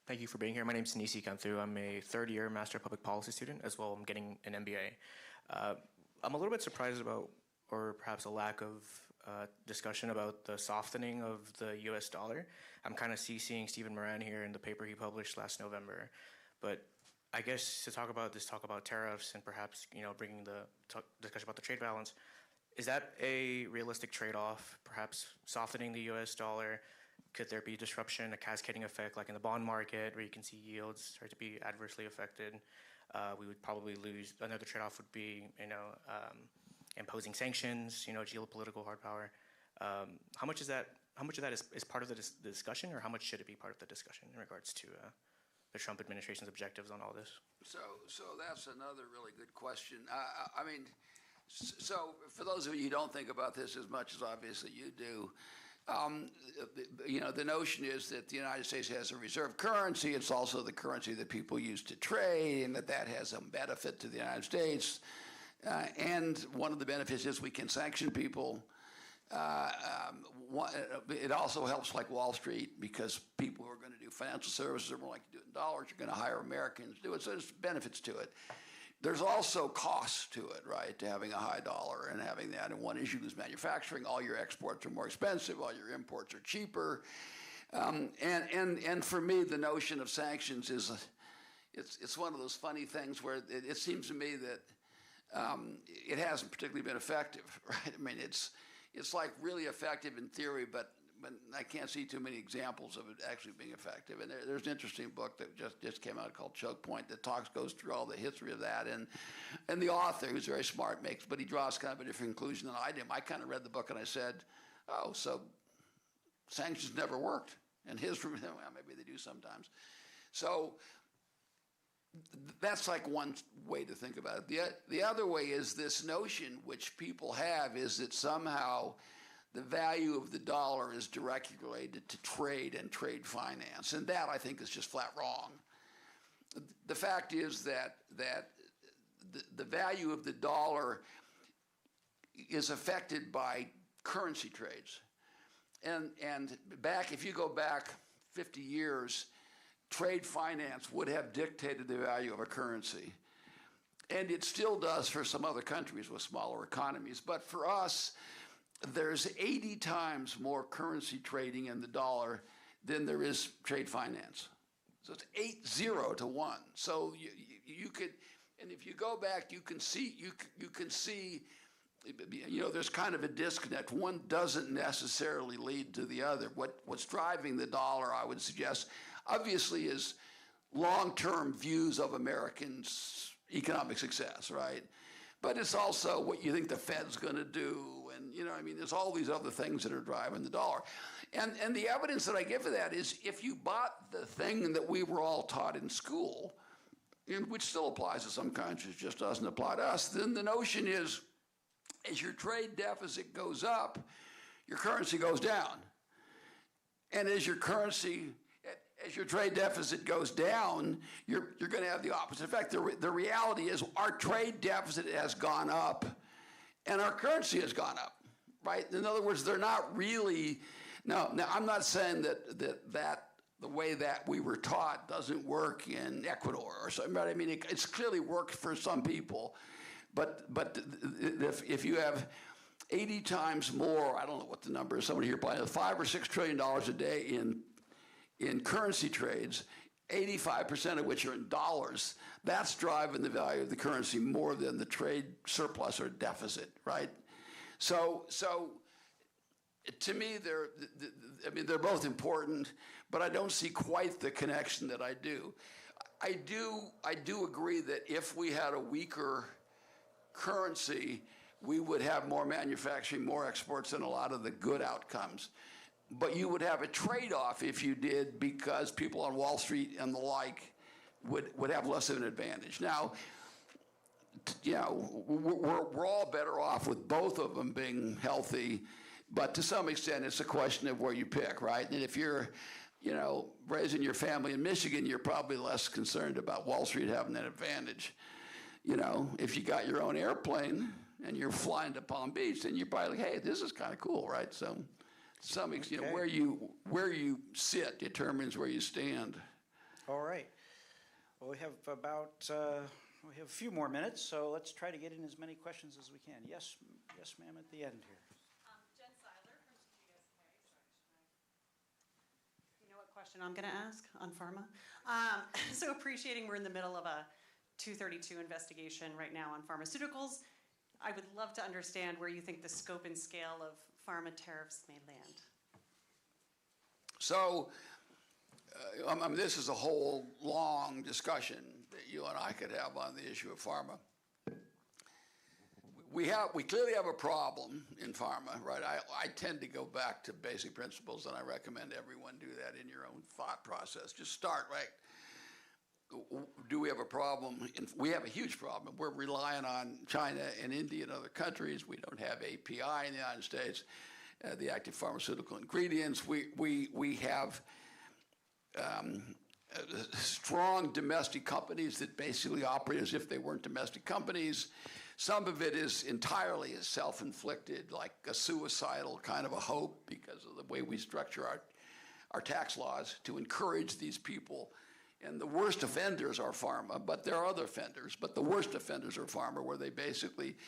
H: thank you for being here. My name is Nisi Kanthu. I'm a third-year Master of Public Policy student as well. I'm getting an MBA. I'm a little bit surprised about, or perhaps a lack of discussion about the softening of the U.S. dollar. I'm kind of seeing Stephen Moran here in the paper he published last November. But I guess to talk about tariffs and perhaps bringing the discussion about the trade balance. Is that a realistic trade-off, perhaps softening the U.S. dollar? Could there be disruption, a cascading effect like in the bond market where you can see yields start to be adversely affected? We would probably lose. Another trade-off would be, imposing sanctions, geopolitical hard power. How much of that is part of the discussion, or how much should it be part of the discussion in regards to the Trump administration's objectives on all this?
E: So that's another really good question. So for those of you who don't think about this as much as obviously you do, the notion is that the United States has a reserve currency. It's also the currency that people use to trade, and that has a benefit to the United States. And one of the benefits is we can sanction people. It also helps like Wall Street, because people who are going to do financial services are more likely to do it in dollars. You're going to hire Americans to do it, so there's benefits to it. There's also costs to it, right, to having a high dollar and having that. And one issue is manufacturing. All your exports are more expensive. All your imports are cheaper. And for me, the notion of sanctions is it's one of those funny things where it seems to me that it hasn't particularly been effective, right? I mean, it's like really effective in theory, but I can't see too many examples of it actually being effective. And there's an interesting book that just came out called Choke Point that goes through all the history of that. And the author, who's very smart, but he draws kind of a different conclusion than I did. I kind of read the book and I said, oh, so sanctions never worked. And well, maybe they do sometimes. So that's like one way to think about it. The other way is this notion which people have is that somehow the value of the dollar is directly related to trade and trade finance. And that, I think, is just flat wrong. The fact is that the value of the dollar is affected by currency trades. And if you go back 50 years, trade finance would have dictated the value of a currency. And it still does for some other countries with smaller economies. But for us, there's 80 times more currency trading in the dollar than there is trade finance. So it's 80 to 1. So you could, and if you go back, you can see, there's kind of a disconnect. One doesn't necessarily lead to the other. What's driving the dollar, I would suggest, obviously is long-term views of Americans' economic success, right? But it's also what you think the Fed's going to do, and there's all these other things that are driving the dollar. And the evidence that I give for that is if you bought the thing that we were all taught in school, and which still applies to some countries, just doesn't apply to us, then the notion is as your trade deficit goes up, your currency goes down. And as your trade deficit goes down, you're going to have the opposite effect. The reality is our trade deficit has gone up and our currency has gone up, right? In other words, they're not really, now I'm not saying that the way that we were taught doesn't work in Ecuador or something, but I mean, it's clearly worked for some people. But if you have 80 times more, I don't know what the number is, somebody here probably $5 or $6 trillion a day in currency trades, 85% of which are in dollars, that's driving the value of the currency more than the trade surplus or deficit, right? So to me, they're both important, but I don't see quite the connection that I do. I do agree that if we had a weaker currency, we would have more manufacturing, more exports, and a lot of the good outcomes. But you would have a trade-off if you did, because people on Wall Street and the like would have less of an advantage. Now, you know, we're all better off with both of them being healthy, but to some extent it's a question of where you pick, right? And if you're, you know, raising your family in Michigan, you're probably less concerned about Wall Street having an advantage. You know, if you got your own airplane and you're flying to Palm Beach, then you're probably like, hey, this is kind of cool, right? So, to some extent, you know, where you sit determines where you stand.
D: All right. Well, we have about we have a few more minutes, so let's try to get in as many questions as we can. Yes, yes, ma'am, at the end here.
I: Jen Seiler from USMCA. You know what question I'm going to ask on pharma? So appreciating we're in the middle of a 232 investigation right now on pharmaceuticals. I would love to understand where you think the scope and scale of pharma tariffs may land.
E: So, I mean, this is a whole long discussion that you and I could have on the issue of pharma. We clearly have a problem in pharma, right? I tend to go back to basic principles, and I recommend everyone do that in your own thought process. Just start, right? Do we have a problem? We have a huge problem. We're relying on China and India and other countries. We don't have API in the United States, the active pharmaceutical ingredients. We have strong domestic companies that basically operate as if they weren't domestic companies. Some of it is entirely self-inflicted, like a suicidal kind of a hope because of the way we structure our tax laws to encourage these people. And the worst offenders are pharma, but there are other offenders. But the worst offenders are pharma, where they basically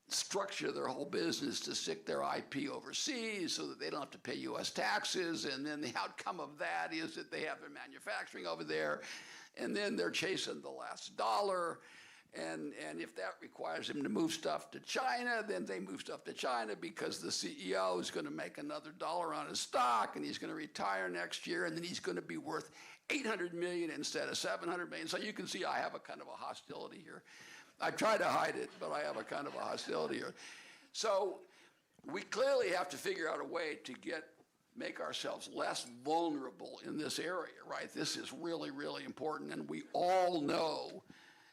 E: structure their whole business to stick their IP overseas so that they don't have to pay U.S. taxes. And then the outcome of that is that they have their manufacturing over there, and then they're chasing the last dollar. And if that requires them to move stuff to China, then they move stuff to China because the CEO is going to make another dollar on his stock, and he's going to retire next year, and then he's going to be worth $800 million instead of $700 million. So you can see I have a kind of a hostility here. I try to hide it, but I have a kind of a hostility here. So we clearly have to figure out a way to make ourselves less vulnerable in this area, right? This is really, really important, and we all know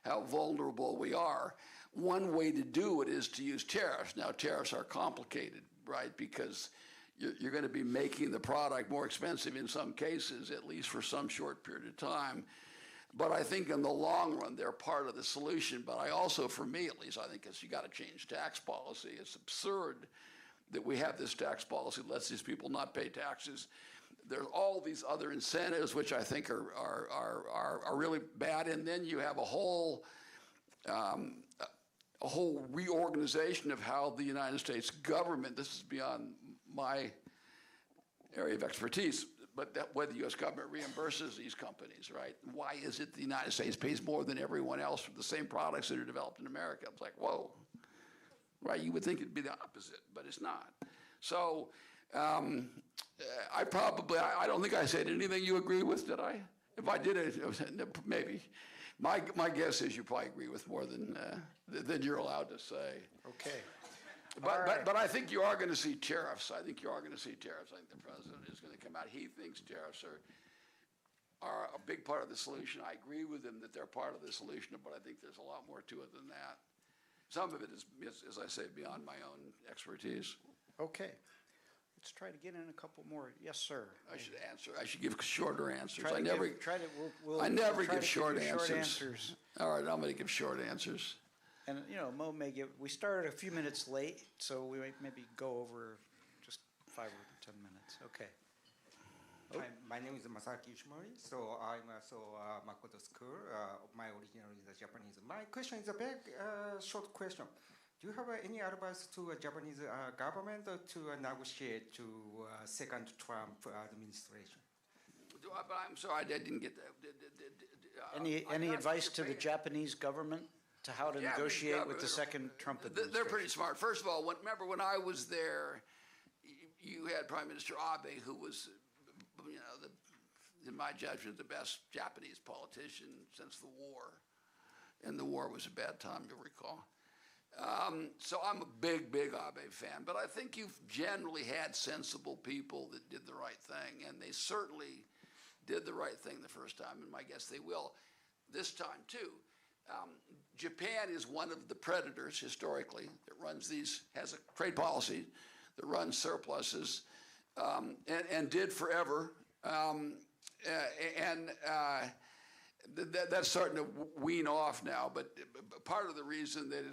E: how vulnerable we are. One way to do it is to use tariffs. Now, tariffs are complicated, right? Because you're going to be making the product more expensive in some cases, at least for some short period of time. But I think in the long run, they're part of the solution. But I also, for me at least, I think you got to change tax policy. It's absurd that we have this tax policy that lets these people not pay taxes. There's all these other incentives, which I think are really bad. And then you have a whole reorganization of how the United States government, this is beyond my area of expertise, but whether the U.S. government reimburses these companies, right? Why is it the United States pays more than everyone else for the same products that are developed in America? It's like, whoa, right? You would think it'd be the opposite, but it's not. So I don't think I said anything you agree with, did I? If I did, maybe. My guess is you probably agree with more than you're allowed to say.
D: Okay.
E: But I think you are going to see tariffs. I think the president is going to come out. He thinks tariffs are a big part of the solution. I agree with him that they're part of the solution, but I think there's a lot more to it than that. Some of it is, as I say, beyond my own expertise.
D: Okay. Let's try to get in a couple more. Yes, sir.
E: I should answer. I should give shorter answers.
D: I never
E: give short answers. All right, I'm going to give short answers.
D: And, you know, Mo may we started a few minutes late, so we might maybe go over just 5 or 10 minutes. Okay.
J: Hi, my name is Masaki Ishimori. So I'm also McCourt School. My original is Japanese. My question is a very short question. Do you have any advice to a Japanese government to negotiate to second Trump administration?
E: I'm sorry, I didn't get that.
D: Any advice to the Japanese government to how to negotiate with the second Trump administration?
E: They're pretty smart. First of all, remember when I was there, you had Prime Minister Abe, who was, you know, in my judgment, the best Japanese politician since the war. And the war was a bad time, you'll recall. So I'm a big, big Abe fan, but I think you've generally had sensible people that did the right thing, and they certainly did the right thing the first time, and my guess they will this time too. Japan is one of the predators historically that runs these, has a trade policy that runs surpluses, and did forever. That's starting to wean off now, but part of the reason that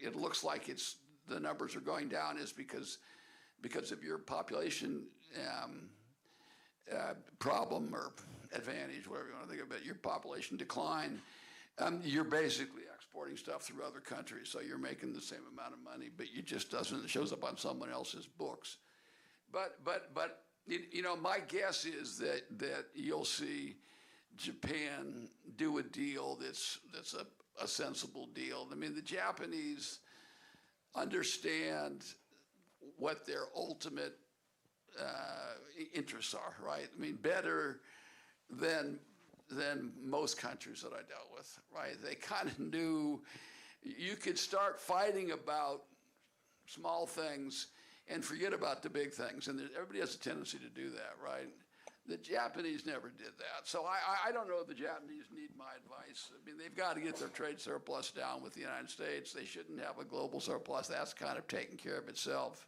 E: it looks like the numbers are going down is because of your population problem or advantage, whatever you want to think of it, your population decline. You're basically exporting stuff through other countries, so you're making the same amount of money, but it just doesn't, it shows up on someone else's books. But you know, my guess is that you'll see Japan do a deal that's a sensible deal. I mean, the Japanese understand what their ultimate interests are, right? I mean, better than most countries that I dealt with, right? They kind of knew you could start fighting about small things and forget about the big things, and everybody has a tendency to do that, right? The Japanese never did that. So I don't know if the Japanese need my advice. I mean, they've got to get their trade surplus down with the United States. They shouldn't have a global surplus. That's kind of taken care of itself.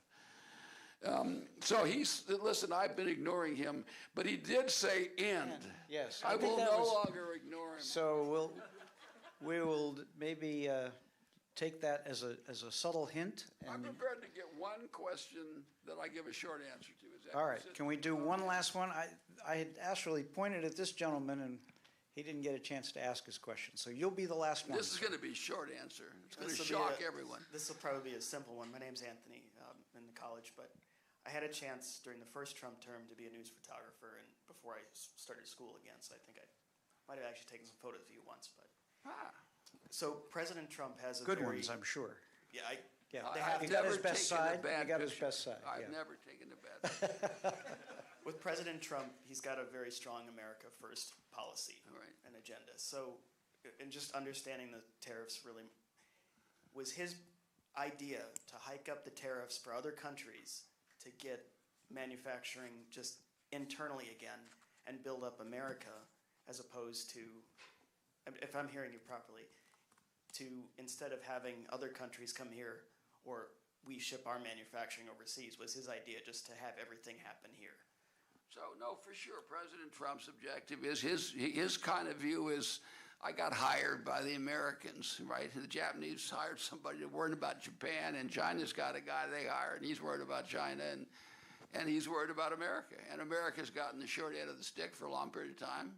E: So listen, I've been ignoring him, but he did say end.
D: Yes.
E: I will no longer ignore him.
D: So we will maybe take that as a subtle hint.
E: I'm prepared to get one question that I give a short answer to. Is that
D: All right, can we do one last one? I had actually pointed at this gentleman, and he didn't get a chance to ask his question, so you'll be the last one.
E: This is going to be a short answer. It's going to shock everyone.
K: This will probably be a simple one. My name's Anthony in the college, but I had a chance during the first Trump term to be a news photographer, and before I started school again, so I think I might have actually taken some photos of you once. But so President Trump has a
D: Good
K: very,
D: ones, I'm sure.
K: Yeah,
D: He got his best side. He got his best side.
E: I've never taken a bad
K: With President Trump, he's got a very strong America First policy and agenda. So, and just understanding the tariffs really was his idea to hike up the tariffs for other countries to get manufacturing just internally again and build up America, as opposed to, if I'm hearing you properly, to instead of having other countries come here or we ship our manufacturing overseas, was his idea just to have everything happen here?
E: So no, for sure, President Trump's objective is his kind of view is, I got hired by the Americans, right? The Japanese hired somebody to worry about Japan, and China's got a guy they hired, and he's worried about China, and he's worried about America. And America's gotten the short end of the stick for a long period of time.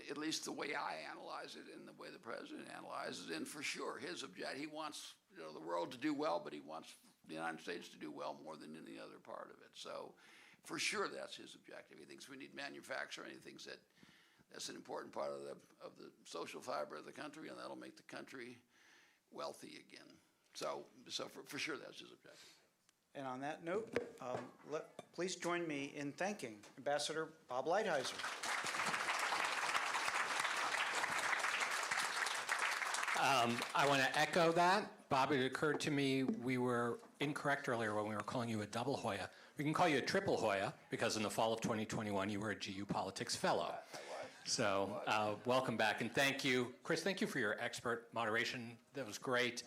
E: At least the way I analyze it and the way the president analyzes it. And for sure, his objective, he wants the world to do well, but he wants the United States to do well more than any other part of it. So for sure, that's his objective. He thinks we need manufacturing. He thinks that's an important part of the social fiber of the country, and that'll make the country wealthy again. So for sure, that's his objective.
D: And on that note, please join me in thanking Ambassador Bob Lighthizer.
A: I want to echo that. Bob, it occurred to me we were incorrect earlier when we were calling you a double Hoya. We can call you a triple Hoya because in the fall of 2021 you were a GU Politics Fellow. So welcome back, and thank you. Chris, thank you for your expert moderation. That was great.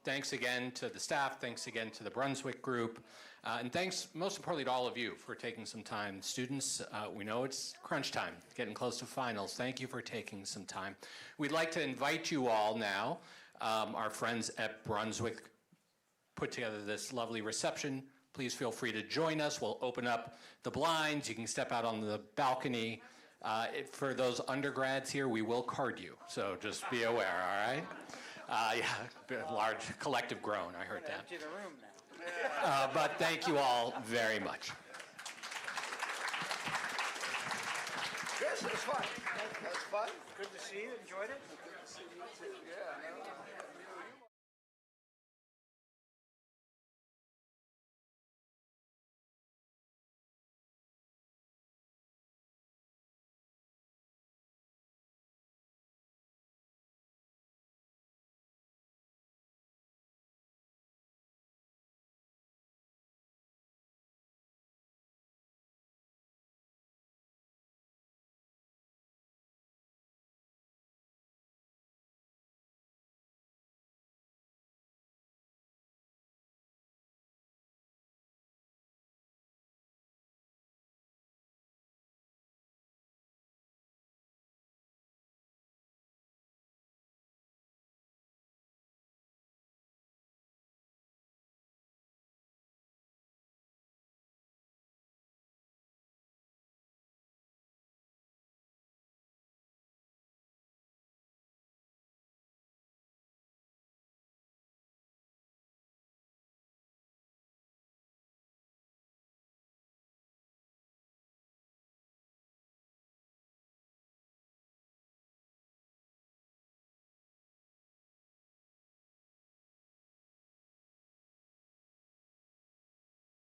A: Thanks again to the staff. Thanks again to the Brunswick Group. And thanks, most importantly, to all of you for taking some time. Students, we know it's crunch time, getting close to finals. Thank you for taking some time. We'd like to invite you all now. Our friends at Brunswick put together this lovely reception. Please feel free to join us. We'll open up the blinds. You can step out on the balcony. For those undergrads here, we will card you, so just be aware, all right? Yeah, large collective groan, I heard that.
D: Empty the room now.
A: But thank you all very much.
E: Yes, that's fun. That's fun.
D: Good to see you. Enjoyed it?
E: Good to see you too. Yeah.